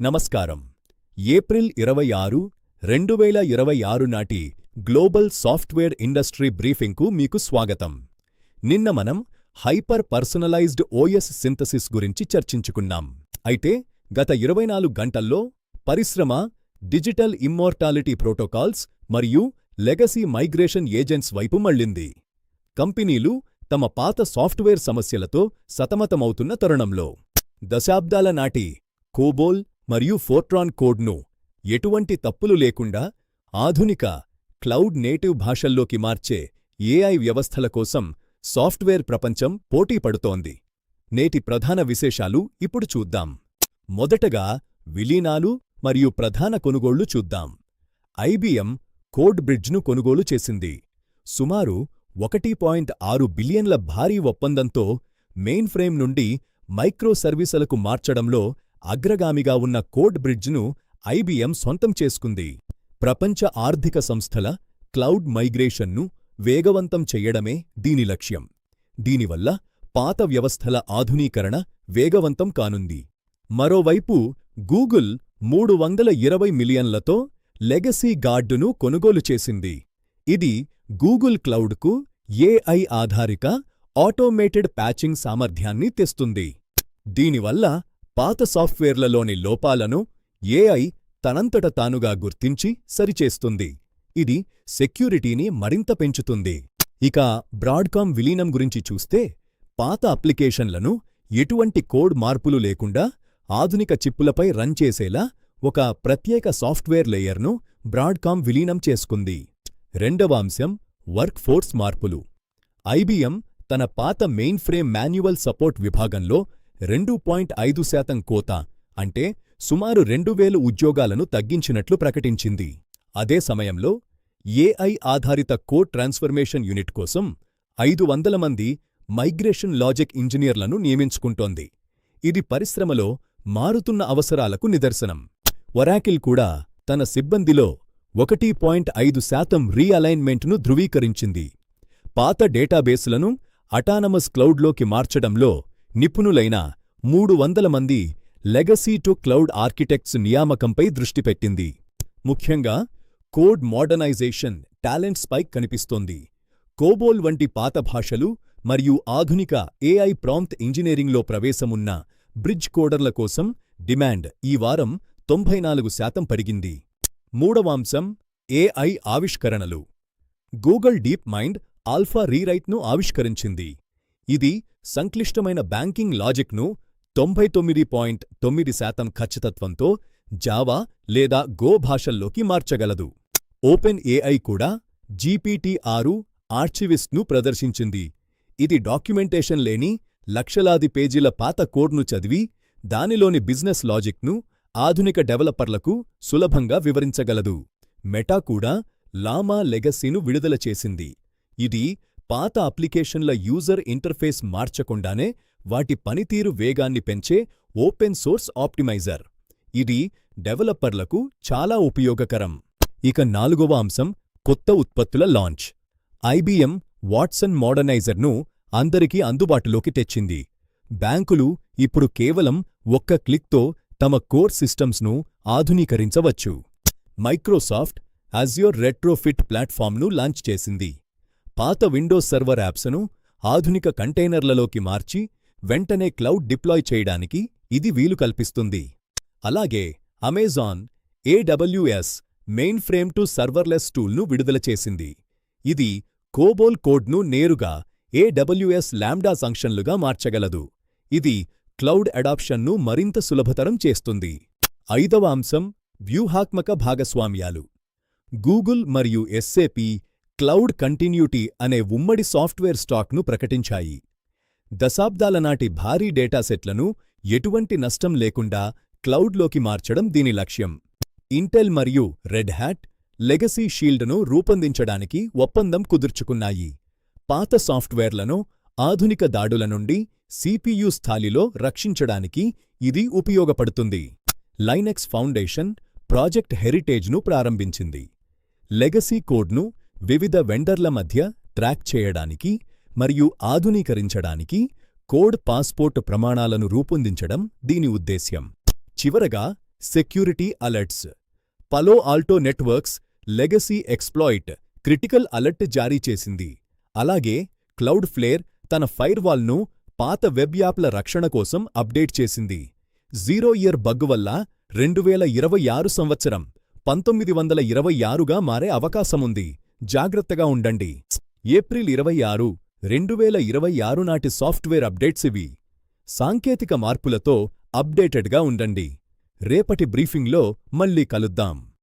నమస్కారం. ఏప్రిల్ 26, 2026 నాటి global software industry బ్రీఫింగ్కు మీకు స్వాగతం. నిన్న మనం హైపర్ పర్సనలైజ్డ్ ఓఎస్ సింథసిస్ గురించి చర్చించుకున్నాం. అయితే గత 24 గంటల్లో పరిశ్రమ డిజిటల్ ఇమ్మోర్టాలిటీ ప్రోటోకాల్స్ మరియు లెగసీ మైగ్రేషన్ ఏజెంట్స్ వైపు మళ్లింది. కంపెనీలు తమ పాత సాఫ్ట్వేర్ సమస్యలతో సతమతమవుతున్న తరుణంలో దశాబ్దాల నాటి కోబోల్ మరియు ఫోర్ట్రాన్ కోడ్ను ఎటువంటి తప్పులు లేకుండా ఆధునిక క్లౌడ్ నేటివ్ భాషల్లోకి మార్చే ఏఐ వ్యవస్థల కోసం సాఫ్ట్వేర్ ప్రపంచం పోటీ పడుతోంది. నేటి ప్రధాన విశేషాలు ఇప్పుడు చూద్దాం. మొదటగా విలీనాలు మరియు ప్రధాన కొనుగోళ్లు చూద్దాం. ఐబిఎం కోడ్ బ్రిడ్జ్ను కొనుగోలు చేసింది. సుమారు 1.6 బిలియన్ల భారీ ఒప్పందంతో మెయిన్ ఫ్రేమ్ నుండి మైక్రో సర్వీసులకు మార్చడంలో అగ్రగామిగా ఉన్న కోడ్ బ్రిడ్జ్ను ఐబిఎం సొంతం చేసుకుంది. ప్రపంచ ఆర్థిక సంస్థల క్లౌడ్ మైగ్రేషన్ను వేగవంతం చెయ్యడమే దీని లక్ష్యం. దీనివల్ల పాత వ్యవస్థల ఆధునీకరణ వేగవంతం కానుంది. మరోవైపు గూగుల్ 320 మిలియన్లతో లెగసీ గార్డును కొనుగోలు చేసింది. ఇది గూగుల్ క్లౌడ్కు ఏఐ ఆధారిత ఆటోమేటెడ్ ప్యాచింగ్ సామర్థ్యాన్ని తెస్తుంది. దీనివల్ల పాత సాఫ్ట్వేర్లలోని లోపాలను ఏఐ తనంతట తానుగా గుర్తించి సరిచేస్తుంది. ఇది సెక్యూరిటీని మరింత పెంచుతుంది. ఇక బ్రాడ్కామ్ విలీనం గురించి చూస్తే పాత అప్లికేషన్లను ఎటువంటి కోడ్ మార్పులు లేకుండా ఆధునిక చిప్పులపై రన్ చేసేలా ఒక ప్రత్యేక సాఫ్ట్వేర్ లేయర్ను బ్రాడ్కామ్ విలీనం చేసుకుంది. రెండవ అంశం వర్క్ ఫోర్స్ మార్పులు. ఐబిఎం తన పాత మెయిన్ ఫ్రేమ్ మాన్యువల్ సపోర్ట్ విభాగంలో 2.5% కోత అంటే సుమారు 2000 ఉద్యోగాలను తగ్గించినట్లు ప్రకటించింది. అదే సమయంలో ఏఐ ఆధారిత కోడ్ ట్రాన్స్ఫర్మేషన్ యూనిట్ కోసం 500 మంది మైగ్రేషన్ లాజిక్ ఇంజనీర్లను నియమించుకుంటోంది. ఇది పరిశ్రమలో మారుతున్న అవసరాలకు నిదర్శనం. ఒరాకిల్ కూడా తన సిబ్బందిలో 1.5% రీఅలైన్మెంట్ను ధృవీకరించింది. పాత డేటాబేసులను అటానమస్ క్లౌడ్లోకి మార్చడంలో నిపుణులైన 300 మంది లెగసీ టు క్లౌడ్ ఆర్కిటెక్ట్స్ నియామకంపై దృష్టి పెట్టింది. ముఖ్యంగా కోడ్ మోడర్నైజేషన్ టాలెంట్ స్పైక్ కనిపిస్తోంది. కోబోల్ వంటి పాత భాషలు మరియు ఆధునిక ఏఐ ప్రాంప్ట్ ఇంజనీరింగ్లో ప్రవేశమున్న బ్రిడ్జ్ కోడర్ల కోసం డిమాండ్ ఈ వారం 94% పెరిగింది. మూడవ అంశం ఏఐ ఆవిష్కరణలు. గూగుల్ డీప్ మైండ్ ఆల్ఫా రీరైట్ను ఆవిష్కరించింది. ఇది సంక్లిష్టమైన బ్యాంకింగ్ లాజిక్ను 99.9% ఖచ్చితత్వంతో జావా లేదా గో భాషల్లోకి మార్చగలదు. ఓపెన్ ఏఐ కూడా GPT-6 ఆర్చివిస్ట్ను ప్రదర్శించింది. ఇది డాక్యుమెంటేషన్ లేని లక్షలాది పేజీల పాత కోడ్ను చదివి దానిలోని బిజినెస్ లాజిక్ను ఆధునిక డెవలపర్లకు సులభంగా వివరించగలదు. మెటా కూడా లామా లెగసీను విడుదల చేసింది. ఇది పాత అప్లికేషన్ల యూజర్ ఇంటర్ఫేస్ మార్చకుండానే వాటి పనితీరు వేగాన్ని పెంచే ఓపెన్ సోర్స్ ఆప్టిమైజర్. ఇది డెవలపర్లకు చాలా ఉపయోగకరం. ఇక నాలుగవ అంశం కొత్త ఉత్పత్తుల లాంచ్. ఐబిఎం వాట్సన్ మోడర్నైజర్ను అందరికీ అందుబాటులోకి తెచ్చింది. బ్యాంకులు ఇప్పుడు కేవలం ఒక్క క్లిక్తో తమ కోర్ సిస్టమ్స్ను ఆధునీకరించవచ్చు. మైక్రోసాఫ్ట్ అజ్యూర్ రెట్రోఫిట్ ప్లాట్ఫామ్ను లాంచ్ చేసింది. పాత విండోస్ సర్వర్ యాప్స్ను ఆధునిక కంటైనర్లలోకి మార్చి వెంటనే క్లౌడ్ డిప్లాయ్ చేయడానికి ఇది వీలు కల్పిస్తుంది. అలాగే Amazon AWS mainframe to serverless టూల్ను విడుదల చేసింది. ఇది కోబోల్ కోడ్ను నేరుగా AWS లాంబ్డా ఫంక్షన్లుగా మార్చగలదు. ఇది క్లౌడ్ అడాప్షన్ను మరింత సులభతరం చేస్తుంది. ఐదవ అంశం వ్యూహాత్మక భాగస్వామ్యాలు. గూగుల్ మరియు SAP క్లౌడ్ కంటిన్యూటీ అనే ఉమ్మడి సాఫ్ట్వేర్ స్టాక్ను ప్రకటించాయి. దశాబ్దాల నాటి భారీ డేటాసెట్లను ఎటువంటి నష్టం లేకుండా క్లౌడ్లోకి మార్చడం దీని లక్ష్యం. ఇంటెల్ మరియు రెడ్ హ్యాట్ లెగసీ షీల్డ్ను రూపొందించడానికి ఒప్పందం కుదుర్చుకున్నాయి. పాత సాఫ్ట్వేర్లను ఆధునిక దాడుల నుండి CPU స్థాయిలో రక్షించడానికి ఇది ఉపయోగపడుతుంది. లైనక్స్ ఫౌండేషన్ ప్రాజెక్ట్ హెరిటేజ్ను ప్రారంభించింది. లెగసీ కోడ్ను వివిధ వెండర్ల మధ్య ట్రాక్ చేయడానికి మరియు ఆధునీకరించడానికి కోడ్ పాస్పోర్ట్ ప్రమాణాలను రూపొందించడం దీని ఉద్దేశ్యం. చివరగా security alerts. Palo Alto Networks legacy exploit critical alert జారీ చేసింది. అలాగే క్లౌడ్ ఫ్లేర్ తన ఫైర్వాల్ను పాత వెబ్ యాప్ల రక్షణ కోసం అప్డేట్ చేసింది. 0 ఇయర్ బగ్ వల్ల 2026 సంవత్సరం 1926గా మారే అవకాశముంది. జాగ్రత్తగా ఉండండి. ఏప్రిల్ 26, 2026 నాటి సాఫ్ట్వేర్ అప్డేట్స్ ఇవి. సాంకేతిక మార్పులతో అప్డేటెడ్గా ఉండండి. రేపటి బ్రీఫింగ్లో మళ్ళీ కలుద్దాం.